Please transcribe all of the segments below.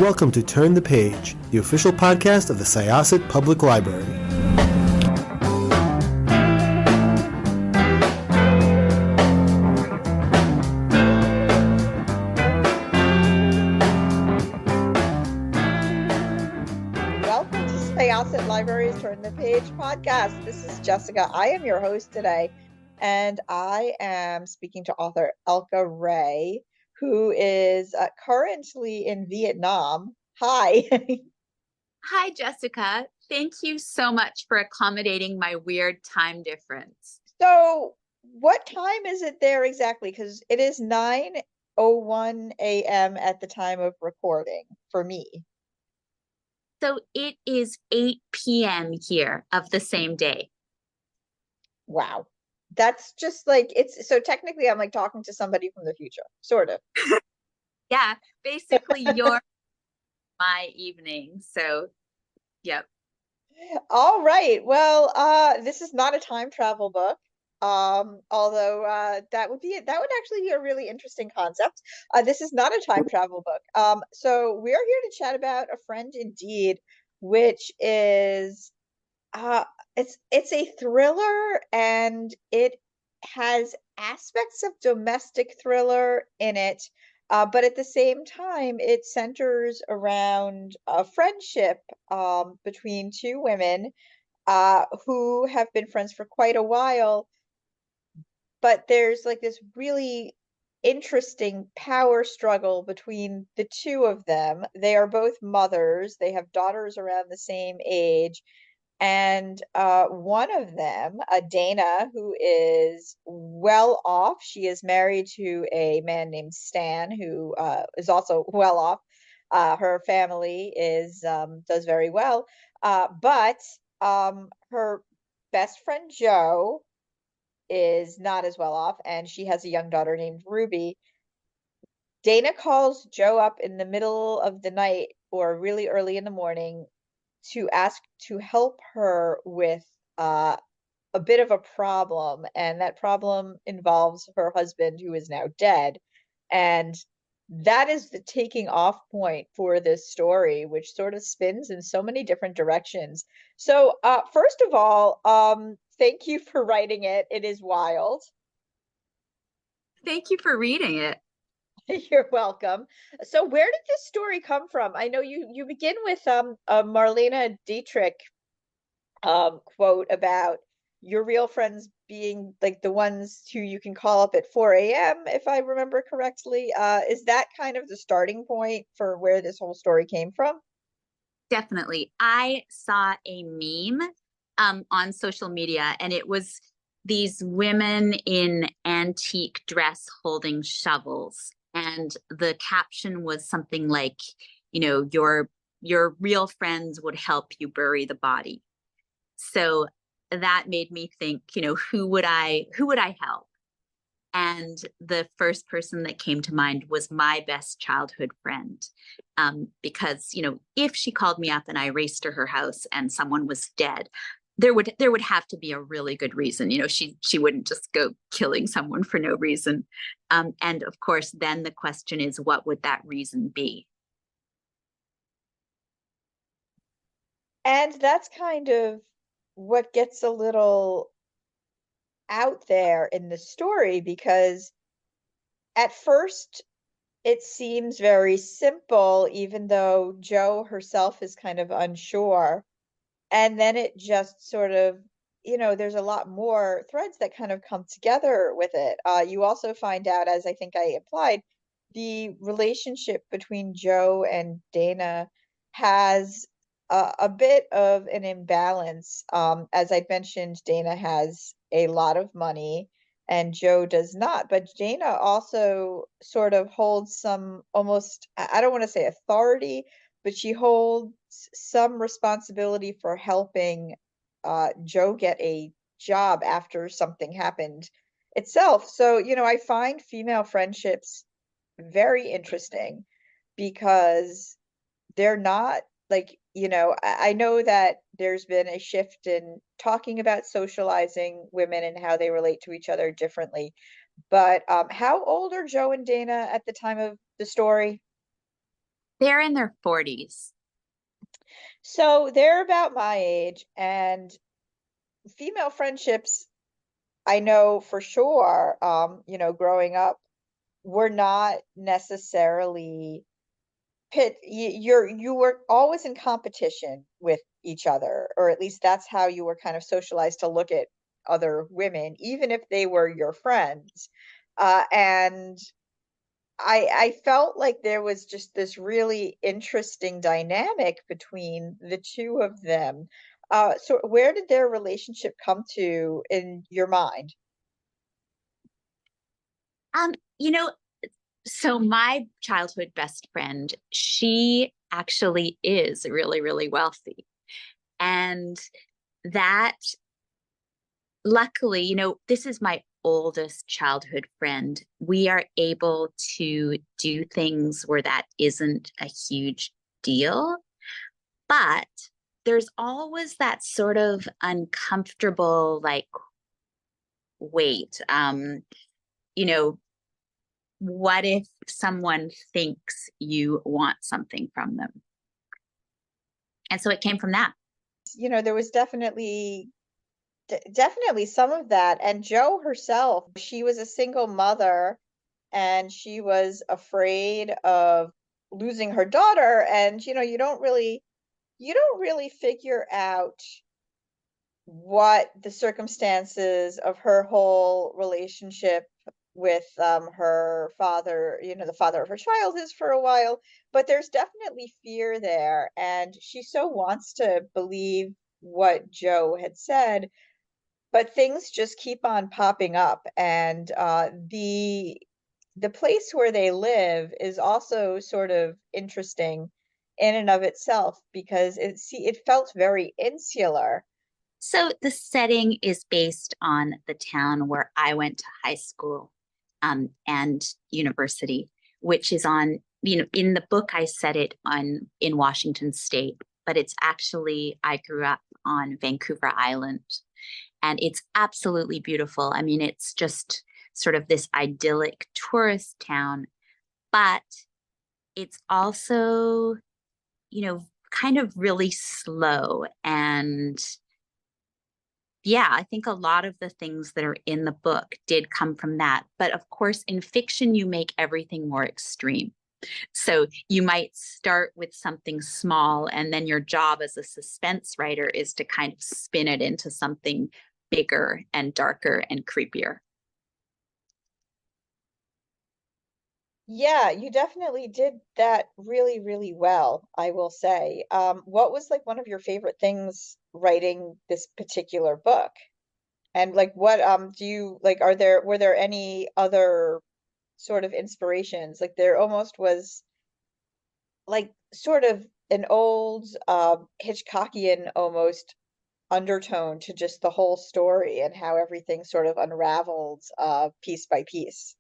welcome to Turn the Page, the official podcast of the Syosset Public Library. Welcome to Syosset Library's Turn the Page podcast. This is Jessica. I am your host today, and I am speaking to author Elka Ray, who is currently in Vietnam. Hi. Hi, Jessica. Thank you so much for accommodating my weird time difference. So, what time is it there exactly? Because it is 9:01 a.m. at the time of recording for me. So it is 8 p.m. here of the same day. Wow. That's just like so technically I'm like talking to somebody from the future, sort of. Yeah, basically you're my evening. So, yep. All right. Well, this is not a time travel book. Although that would actually be a really interesting concept. This is not a time travel book. So we are here to chat about A Friend Indeed, which is it's a thriller, and it has aspects of domestic thriller in it, but at the same time it centers around a friendship between two women who have been friends for quite a while, but there's like this really interesting power struggle between the two of them. They are both mothers, they have daughters around the same age, and one of them, Dana, who is well off, she is married to a man named Stan, who is also well off. Her family is does very well, but her best friend Joe is not as well off, and she has a young daughter named Ruby. Dana calls Joe up in the middle of the night or really early in the morning to ask to help her with a bit of a problem, and that problem involves her husband, who is now dead. And that is the taking off point for this story, which sort of spins in so many different directions. So, first of all, thank you for writing it. It is wild. Thank you for reading it. You're welcome. So, where did this story come from? I know you begin with a Marlene Dietrich quote about your real friends being like the ones who you can call up at 4 a.m., if I remember correctly. Is that kind of the starting point for where this whole story came from? Definitely. I saw a meme on social media, and it was these women in antique dress holding shovels. And the caption was something like, your real friends would help you bury the body. So that made me think, who would I help? And the first person that came to mind was my best childhood friend. Because, if she called me up and I raced to her house and someone was dead, there would have to be a really good reason. She wouldn't just go killing someone for no reason. And of course, then the question is, what would that reason be? And that's kind of what gets a little out there in the story, because at first it seems very simple, even though Joe herself is kind of unsure. And then it just sort of, there's a lot more threads that kind of come together with it. You also find out, as I think I implied, the relationship between Joe and Dana has a bit of an imbalance. As I'd mentioned, Dana has a lot of money and Joe does not. But Dana also sort of holds some almost, I don't want to say authority, but she holds some responsibility for helping Joe get a job after something happened itself. So, I find female friendships very interesting because they're not like, I know that there's been a shift in talking about socializing women and how they relate to each other differently. But how old are Joe and Dana at the time of the story? They're in their 40s. So they're about my age, and female friendships, I know for sure, growing up, were not necessarily you were always in competition with each other, or at least that's how you were kind of socialized to look at other women, even if they were your friends. And I felt like there was just this really interesting dynamic between the two of them. So where did their relationship come to in your mind? Um, you know, so my childhood best friend, she actually is really, really wealthy. And that, luckily, this is my oldest childhood friend. We are able to do things where that isn't a huge deal, but there's always that sort of uncomfortable, like, wait, you know, what if someone thinks you want something from them? And so it came from that. There was definitely some of that. And Jo herself, she was a single mother, and she was afraid of losing her daughter. And you don't really figure out what the circumstances of her whole relationship with her father, the father of her child, is for a while. But there's definitely fear there, and she so wants to believe what Jo had said, but things just keep on popping up. And the place where they live is also sort of interesting in and of itself, because it felt very insular. So the setting is based on the town where I went to high school, and university, which is on, in the book I set it on in Washington State, but it's actually, I grew up on Vancouver Island, and it's absolutely beautiful. I mean, it's just sort of this idyllic tourist town, but it's also, kind of really slow. And yeah, I think a lot of the things that are in the book did come from that. But of course, in fiction, you make everything more extreme. So you might start with something small, and then your job as a suspense writer is to kind of spin it into something bigger and darker and creepier. Yeah, you definitely did that really, really well, I will say. What was like one of your favorite things writing this particular book? And like what do you like, were there any other sort of inspirations? Like there almost was like sort of an old Hitchcockian almost undertone to just the whole story and how everything sort of unraveled piece by piece.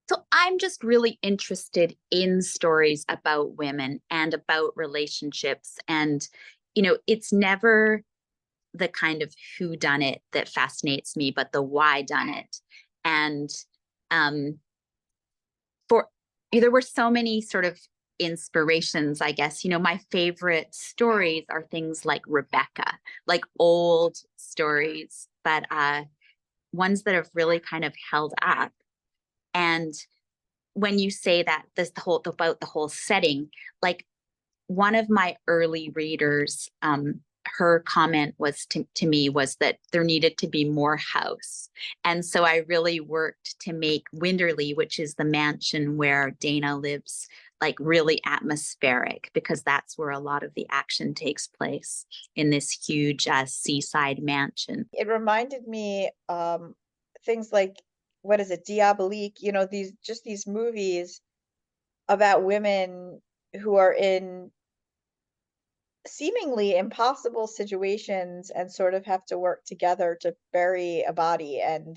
So I'm just really interested in stories about women and about relationships. And, it's never the kind of who done it that fascinates me, but the why done it. And um, for there were so many sort of inspirations, I guess. My favorite stories are things like Rebecca, like old stories, but ones that have really kind of held up. And when you say that this the whole about the whole setting, like one of my early readers, her comment was to me was that there needed to be more house. And so I really worked to make Winderley, which is the mansion where Dana lives, like really atmospheric, because that's where a lot of the action takes place, in this huge seaside mansion. It reminded me things like, what is it, Diabolique, these movies about women who are in seemingly impossible situations and sort of have to work together to bury a body. And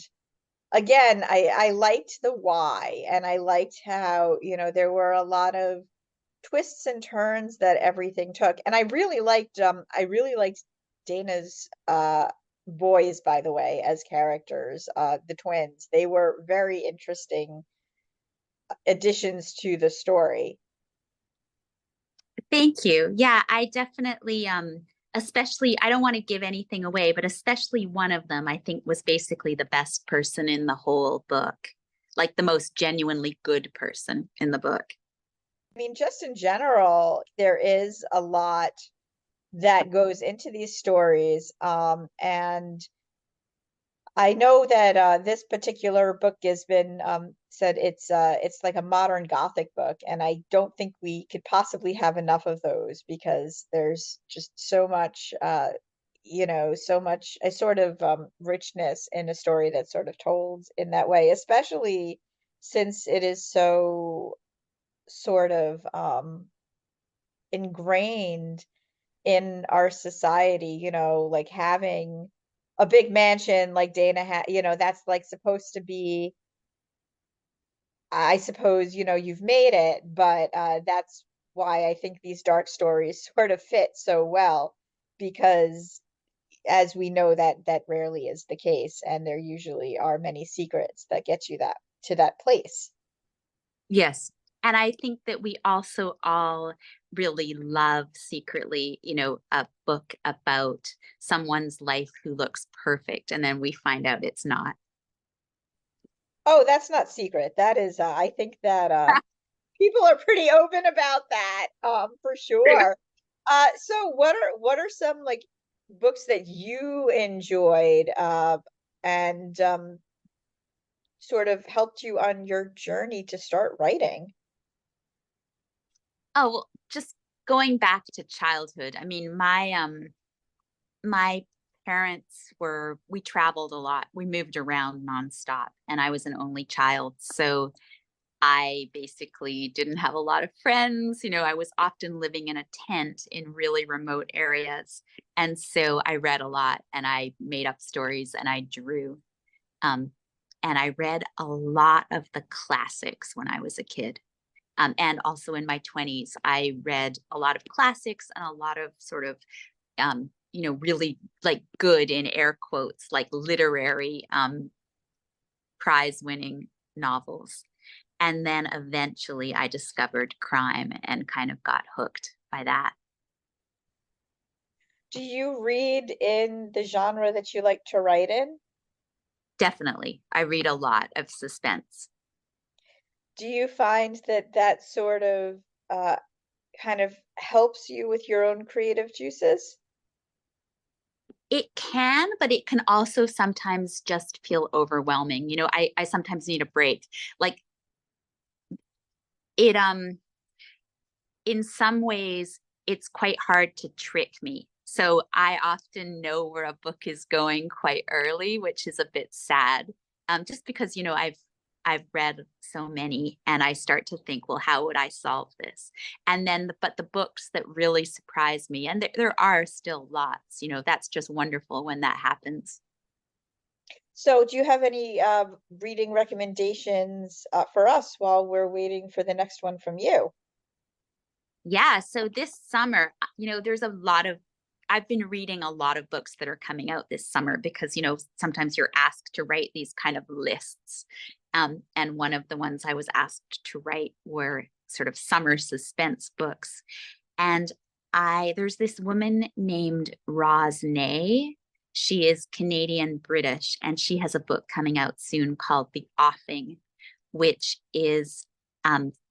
again, I liked the why, and I liked how, there were a lot of twists and turns that everything took. And I really liked Dana's boys, by the way, as characters, the twins. They were very interesting additions to the story. Thank you. Yeah, I definitely especially I don't want to give anything away, but especially one of them I think was basically the best person in the whole book. Like the most genuinely good person in the book. I mean, just in general, there is a lot that goes into these stories. And I know that this particular book has been said it's like a modern Gothic book, and I don't think we could possibly have enough of those because there's just so much so much a sort of richness in a story that's sort of told in that way, especially since it is so sort of ingrained in our society, like having a big mansion like Dana had, that's like supposed to be, I suppose, you've made it, but that's why I think these dark stories sort of fit so well, because as we know that rarely is the case, and there usually are many secrets that get you that to that place. Yes. And I think that we also all really love secretly, a book about someone's life who looks perfect, and then we find out it's not. Oh, that's not secret. That is, I think that people are pretty open about that, for sure. So what are some like books that you enjoyed, and sort of helped you on your journey to start writing? Oh, well, just going back to childhood. I mean, my parents we traveled a lot. We moved around nonstop, and I was an only child. So I basically didn't have a lot of friends. I was often living in a tent in really remote areas. And so I read a lot and I made up stories and I drew. Um, and I read a lot of the classics when I was a kid. And also in my 20s, I read a lot of classics and a lot of sort of really like good in air quotes, like literary prize winning novels. And then eventually I discovered crime and kind of got hooked by that. Do you read in the genre that you like to write in? Definitely. I read a lot of suspense. Do you find that that sort of uh, kind of helps you with your own creative juices? It can, but it can also sometimes just feel overwhelming. I sometimes need a break. Like it in some ways it's quite hard to trick me. So I often know where a book is going quite early, which is a bit sad. Just because, I've read so many and I start to think, well, how would I solve this? And then, but the books that really surprise me, and there are still lots, that's just wonderful when that happens. So, do you have any reading recommendations for us while we're waiting for the next one from you? Yeah. So this summer, there's a lot of, I've been reading a lot of books that are coming out this summer because, sometimes you're asked to write these kind of lists. And one of the ones I was asked to write were sort of summer suspense books. And there's this woman named Roz Nay. She is Canadian British, and she has a book coming out soon called The Offing, which is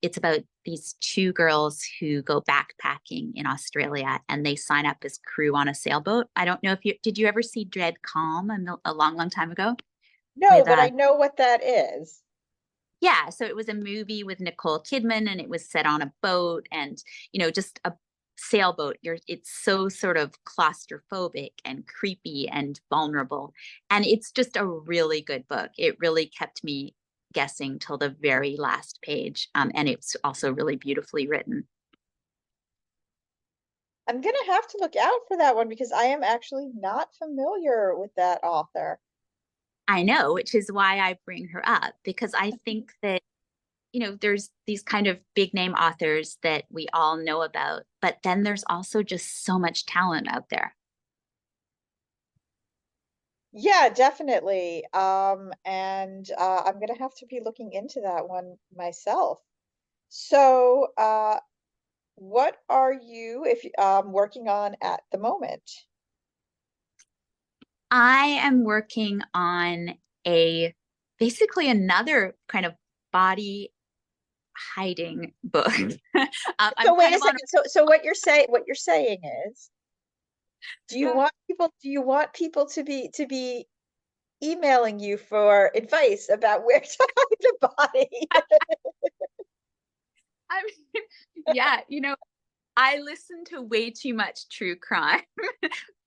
it's about these two girls who go backpacking in Australia and they sign up as crew on a sailboat. I don't know if did you ever see Dread Calm a long, long time ago No, with but I know what that is. yeah, so it was a movie with Nicole Kidman and it was set on a boat and just a sailboat. It's so sort of claustrophobic and creepy and vulnerable. And it's just a really good book. It really kept me guessing till the very last page. And it's also really beautifully written. I'm gonna have to look out for that one because I am actually not familiar with that author. I know, which is why I bring her up because I think that there's these kind of big name authors that we all know about, but then there's also just so much talent out there. Yeah, definitely. And I'm gonna have to be looking into that one myself. So, what are you working on at the moment? I am working on basically another kind of body hiding book. So I'm wait kind a of on. second. So what you're saying is, do you want people to be emailing you for advice about where to hide the body? I mean, yeah, I listen to way too much true crime.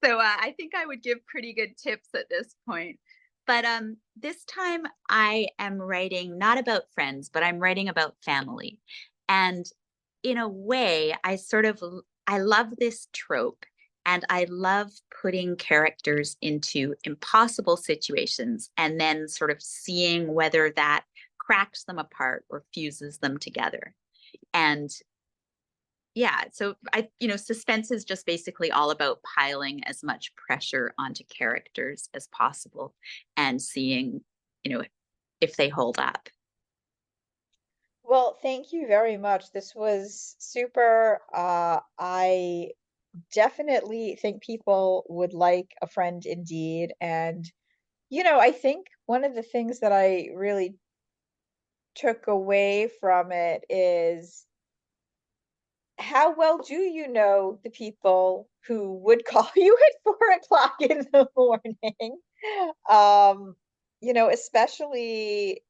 So I think I would give pretty good tips at this point. But this time I am writing not about friends, but I'm writing about family. And in a way, I love this trope and I love putting characters into impossible situations and then sort of seeing whether that cracks them apart or fuses them together. And yeah, so suspense is just basically all about piling as much pressure onto characters as possible and seeing, you know, if they hold up. Well, thank you very much. This was super. I definitely think people would like A Friend Indeed. And, I think one of the things that I really took away from it is how well do you know the people who would call you at 4 o'clock in the morning? Um, especially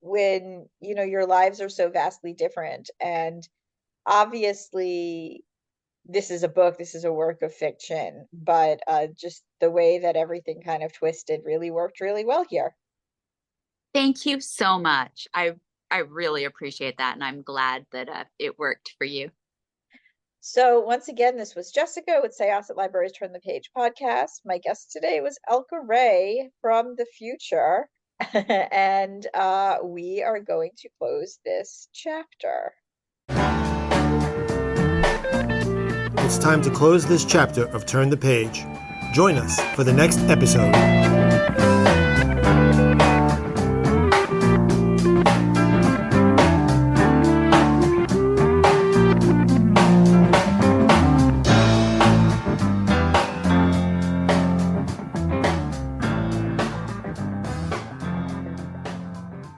when, your lives are so vastly different. And obviously, this is a book, this is a work of fiction, but just the way that everything kind of twisted really worked really well here. Thank you so much. I really appreciate that, and I'm glad that it worked for you. So once again, this was Jessica with Sayas at Libraries Turn the Page podcast. My guest today was Elka Ray from the future, and we are going to close this chapter. It's time to close this chapter of Turn the Page. Join us for the next episode.